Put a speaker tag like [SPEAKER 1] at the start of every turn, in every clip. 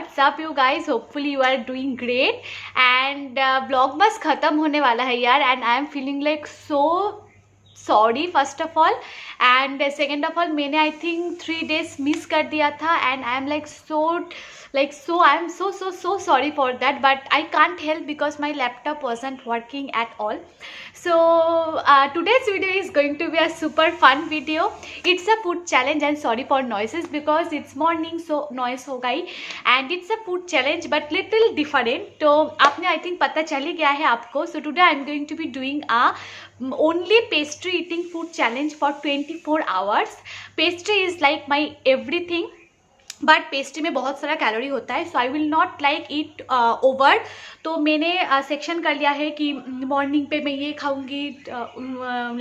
[SPEAKER 1] WhatsApp you guys, hopefully you are doing great and blog बस ख़त्म होने वाला है यार and I am feeling like so sorry first of all and second of all मैंने I think 3 days miss कर दिया था and I am so I am so sorry for that, but I can't help because my laptop wasn't working at all. So today's video is going to be a super fun video. It's a food challenge and sorry for noises because it's morning so noise हो गई and it's a food challenge but little different. तो आपने I think पता चल ही गया है आपको. So today I am going to be doing a only pastry eating food challenge for 24 hours. Pastry is like my everything. But pastry में बहुत सारा कैलोरी होता है, so I will not like eat over. तो मैंने section कर लिया है कि मॉर्निंग पे मैं ये खाऊंगी,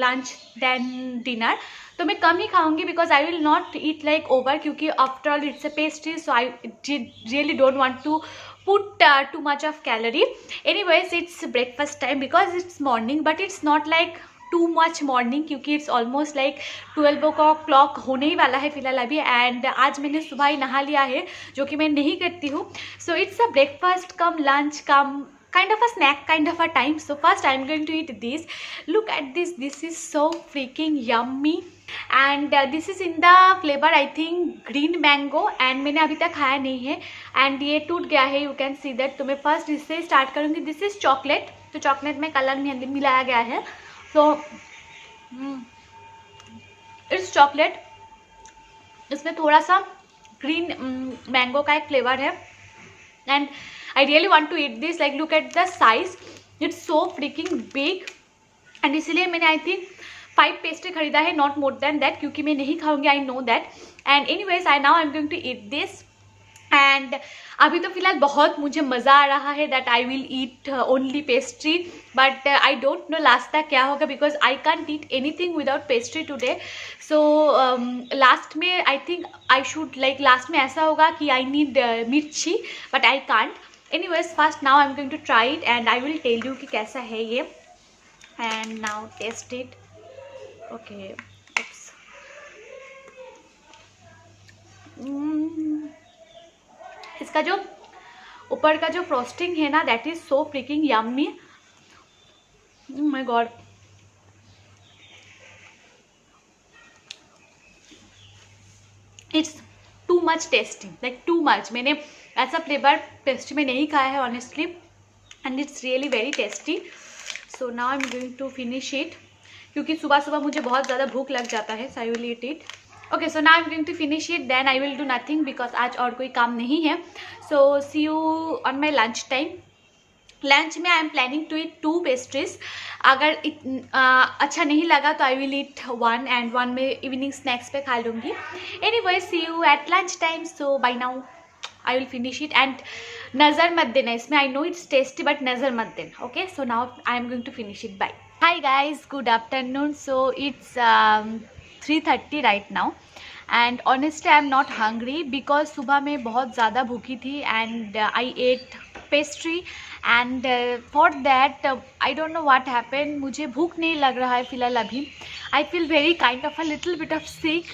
[SPEAKER 1] लंच देन डिनर. तो मैं कम ही खाऊंगी because I will not eat like over, क्योंकि after all it's a pastry, so I really don't want to put too much of calorie. Anyways, it's breakfast time because it's morning, but it's not like too much morning क्योंकि it's almost like 12 o'clock होने ही वाला है फिलहाल अभी. And आज मैंने सुबह ही नहा लिया है जो कि मैं नहीं करती हूँ. सो it's a breakfast come lunch come kind of a snack kind of a time. So first I'm going to eat this. Look at this. This is so freaking yummy and this is in the flavor I think green mango and मैंने अभी तक खाया नहीं है and ये टूट गया है, you can see that. तो मैं फर्स्ट इससे स्टार्ट करूँगी. This is chocolate. तो चॉकलेट में कलर मिलाया गया है. So it's chocolate. इसमें थोड़ा सा ग्रीन मैंगो का एक फ्लेवर है and I really want to eat this. Like look at the size, it's so freaking big and इसलिए मैंने I think 5 पेस्ट्री खरीदा है, not more than that, क्योंकि मैं नहीं खाऊंगी, I know that. And anyways, now I'm going to eat this. And अभी तो फिलहाल बहुत मुझे मज़ा आ रहा है that I will eat only pastry, but I don't know last तक क्या होगा because I can't eat anything without pastry today. So लास्ट में I think I should like लास्ट में ऐसा होगा कि I need mirchi but I can't. Anyways first now I am going to try it and I will tell you कि कैसा है ये. And now test it. Okay, इसका जो ऊपर का जो फ्रोस्टिंग है ना that is so freaking yummy. My God, it's too much tasty, like too much. मैंने ऐसा फ्लेवर पेस्ट्री में नहीं खाया है honestly and it's really very tasty. So now I am going to finish it क्योंकि सुबह सुबह मुझे बहुत ज़्यादा भूख लग जाता है. So I will eat it. Okay, so now I am going to finish it then I will do nothing because आज और कोई काम नहीं है. So see you on my lunch time. Lunch में I am planning to eat 2 pastries. अगर अच्छा नहीं लगा तो आई विल ईट 1 एंड 1 में इवनिंग स्नैक्स पे खा लूँगी. Anyways see you at lunch time. So bye now I will finish it and नज़र मत देना इसमें. I know it's tasty but नज़र मत देना. Okay, so now I am going to finish it. Bye. Hi guys, good afternoon. So it's 3:30 right now and honestly I am not hungry because सुबह में बहुत ज़्यादा भूखी थी and I ate pastry and for that I don't know what happened. मुझे भूख नहीं लग रहा है फ़िलहाल अभी. I feel very kind of a little bit of sick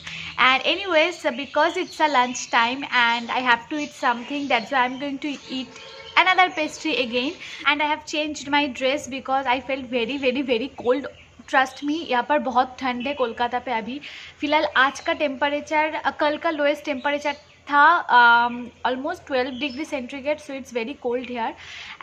[SPEAKER 1] and anyways because it's a lunch time and I have to eat something, that's why I'm going to eat another pastry again and I have changed my dress because I felt very cold. Trust me, यहाँ पर बहुत ठंड है कोलकाता पे अभी फ़िलहाल. आज का टेम्परेचर, कल का लोएस्ट टेम्परेचर था almost 12 degree centigrade. So it's very cold here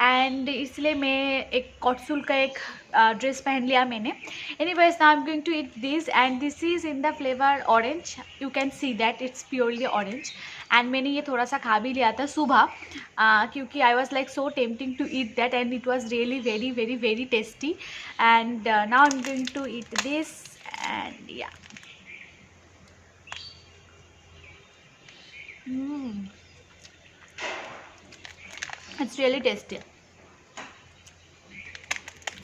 [SPEAKER 1] and इसलिए मैं एक कॉटसूल का एक ड्रेस पहन लिया मैंने. Anyways now I am going to eat this and this is in the flavour orange. You can see that it's purely orange and मैंने ये थोड़ा सा खा भी लिया था सुबह क्योंकि I was like so tempting to eat that and it was really very tasty. And now I am going to eat this and yeah it's really tasty.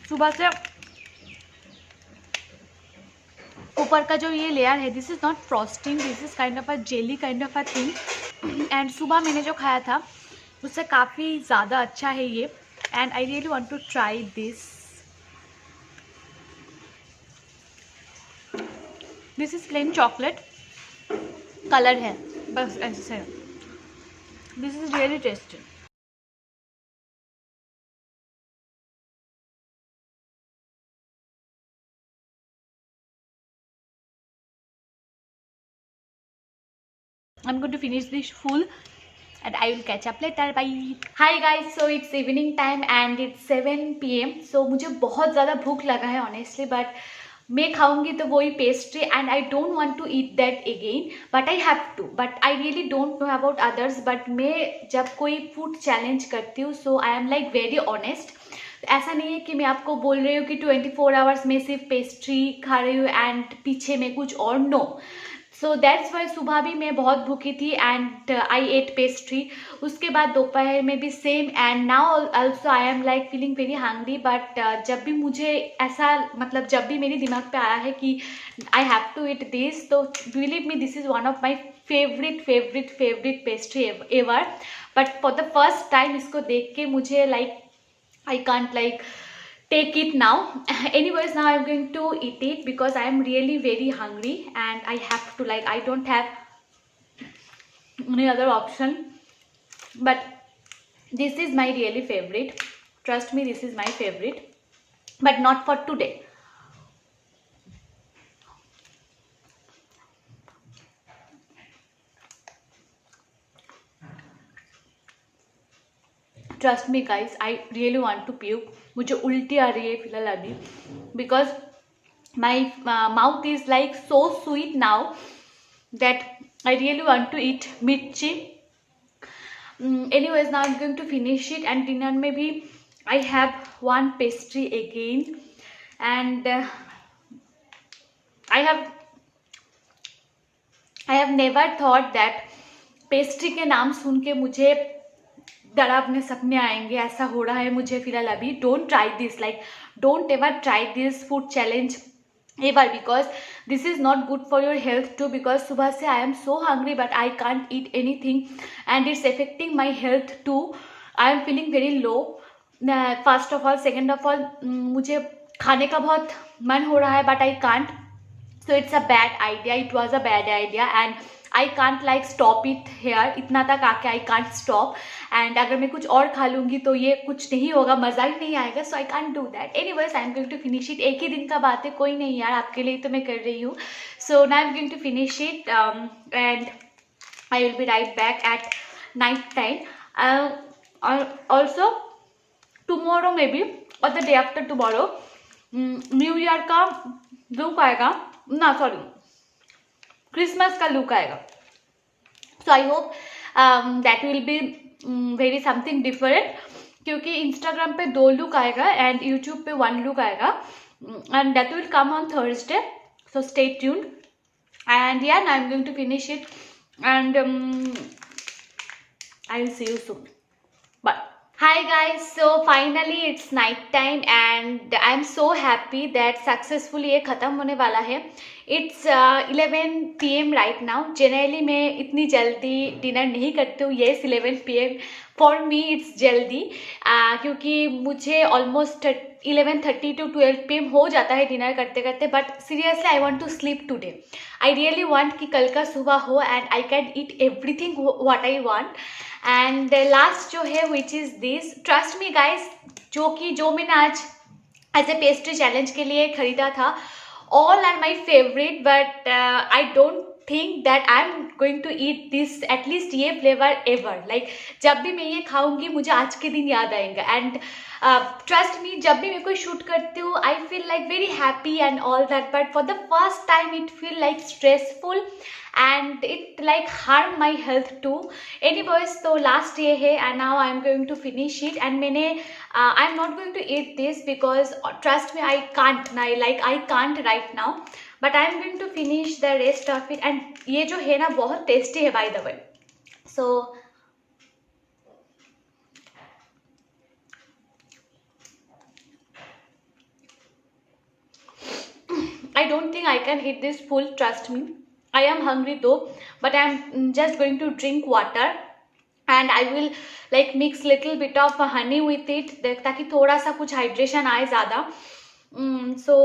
[SPEAKER 1] सुबह से ऊपर का जो ये लेयर है this is not frosting, this is kind of a jelly kind of a thing and सुबह मैंने जो खाया था उससे काफ़ी ज़्यादा अच्छा है ये and I really want to try this. This is plain chocolate colour है बस ऐसे. This is really tasty. I'm going to finish this full and I will catch up later. Bye. Hi guys, so it's evening time and it's 7 PM. So मुझे बहुत ज़्यादा भूख लगा है honestly, but मैं खाऊंगी तो वही pastry and I don't want to eat that again, but I have to. But I really don't know about others, but मैं जब कोई food challenge करती हूँ so I am like very honest. ऐसा नहीं है कि मैं आपको बोल रही हूँ कि 24 आवर्स में सिर्फ पेस्ट्री खा रही हूँ एंड पीछे में कुछ और, नो. सो दैट्स वाई सुबह भी मैं बहुत भूखी थी एंड आई एट पेस्ट्री. उसके बाद दोपहर में भी same and now also I am like feeling very hungry. But जब भी मुझे ऐसा मतलब जब भी मेरे दिमाग पे आया है कि I have to eat this, तो believe me this is one of my favourite pastry ever. But for the first time इसको देख के मुझे like I can't like take it now. Anyways, now I'm going to eat it because I am really very hungry and I have to, like, I don't have any other option. But this is my really favorite. Trust me, this is my favorite. But not for today. Trust me guys, I really want to puke. मुझे उल्टी आ रही है फिलहाल अभी because my mouth is like so sweet now that I really want to eat mirchi. Anyways, now I am going to finish it and dinner में भी I have one pastry again and I have never thought that pastry के नाम सुन के मुझे डरावने सपने आएंगे. ऐसा हो रहा है मुझे फिलहाल अभी. Don't try this, like don't ever try this food challenge ever because this is not good for your health too. Because सुबह से I am so hungry but I can't eat anything and it's affecting my health too. I am feeling very low first of all. Second of all, मुझे खाने का बहुत मन हो रहा है but I can't. So it's a bad idea. It was a bad idea and I can't like stop it here. इतना तक आके आई कांट स्टॉप. एंड अगर मैं कुछ और खा लूँगी तो ये कुछ नहीं होगा, मज़ा ही नहीं आएगा. So I can't do that. Anyways, I am going to finish it. एक ही दिन का बात है, कोई नहीं यार, आपके लिए तो मैं कर रही हूँ. So now I am going to finish it and I will be right back at night time. Also tomorrow may be और the day after tomorrow new year का लुक आएगा, ना सॉरी क्रिसमस का लुक आएगा. So I hope that will be very something different क्योंकि Instagram पे 2 look आएगा and YouTube पे 1 लुक आएगा and that will come on Thursday. So stay tuned and yeah I am going to finish it and I will see you soon. Bye. Hi guys, so finally it's night time and I'm so happy that successfully ये ख़त्म होने वाला है. It's 11 PM right now. Generally मैं इतनी जल्दी dinner नहीं करती हूँ. Yes, 11 PM for me it's जल्दी क्योंकि मुझे almost 11:30 to 12 PM हो जाता है डिनर करते करते. But seriously I want to sleep today. I really want कि कल का सुबह हो and I can eat everything what I want. And last जो है which is this, trust me guys, जो मैंने आज एज ए पेस्ट्री चैलेंज के लिए खरीदा था, all are my favourite. But I don't think that I am going to eat this at least ये फ्लेवर एवर. लाइक जब भी मैं ये खाऊंगी मुझे आज के दिन याद आएगा. एंड ट्रस्ट मी, जब भी मैं कोई शूट करती हूँ I feel like very happy and all that. But for the first time it feel like stressful and it like harm my health too. Anyways, so last ये है and now I am going to finish it and मैंने I am not going to eat this because trust me I can't right now, but I am going to finish the rest of it. and ये जो है ना बहुत tasty है by the way. So I don't think I can eat this full, trust me. I am hungry though, but I am just going to drink water and I will like mix little bit of honey with it ताकि थोड़ा सा कुछ hydration आए ज़्यादा. So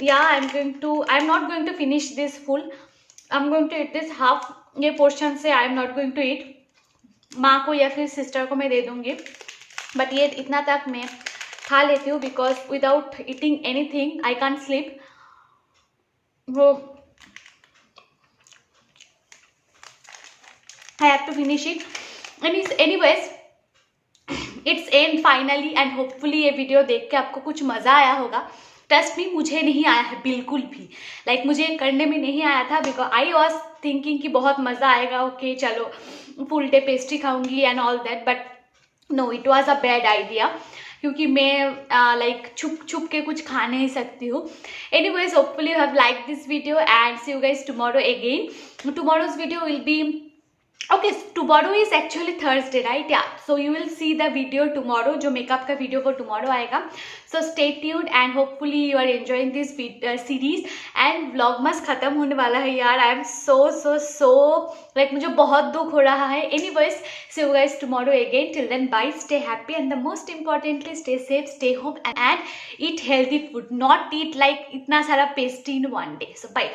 [SPEAKER 1] yeah, I am not going to finish this full. I am going to eat this half. ये portion से I am not going to eat. माँ को या फिर सिस्टर को मैं दे दूँगी, बट ये इतना तक मैं खा लेती हूँ because without eating anything I can't sleep. वो I have to finish it. Anyways, it's end finally and hopefully ये वीडियो देख के आपको कुछ मज़ा आया होगा. ट्रस्ट मी, मुझे नहीं आया है बिल्कुल भी. लाइक मुझे करने में नहीं आया था बिकॉज आई वॉज थिंकिंग कि बहुत मज़ा आएगा. ओके चलो फुल डे पेस्ट्री खाऊंगी and all that, but no, it was a bad idea क्योंकि मैं लाइक छुप छुप के कुछ खा नहीं सकती हूँ. Anyways, hopefully you have like this video and see you guys tomorrow again. Tomorrow's video will be okay. Tomorrow is actually Thursday, right? Yeah, so you will see the video tomorrow. जो makeup का video वो tomorrow आएगा. So stay tuned and hopefully you are enjoying this series. And vlogmas खत्म होने वाला है यार. I am so like मुझे बहुत दुख हो रहा है. Anyways, see you guys tomorrow again. Till then, bye. Stay happy and the most importantly, stay safe, stay home and eat healthy food. Not eat like इतना सारा pastry in one day. So bye.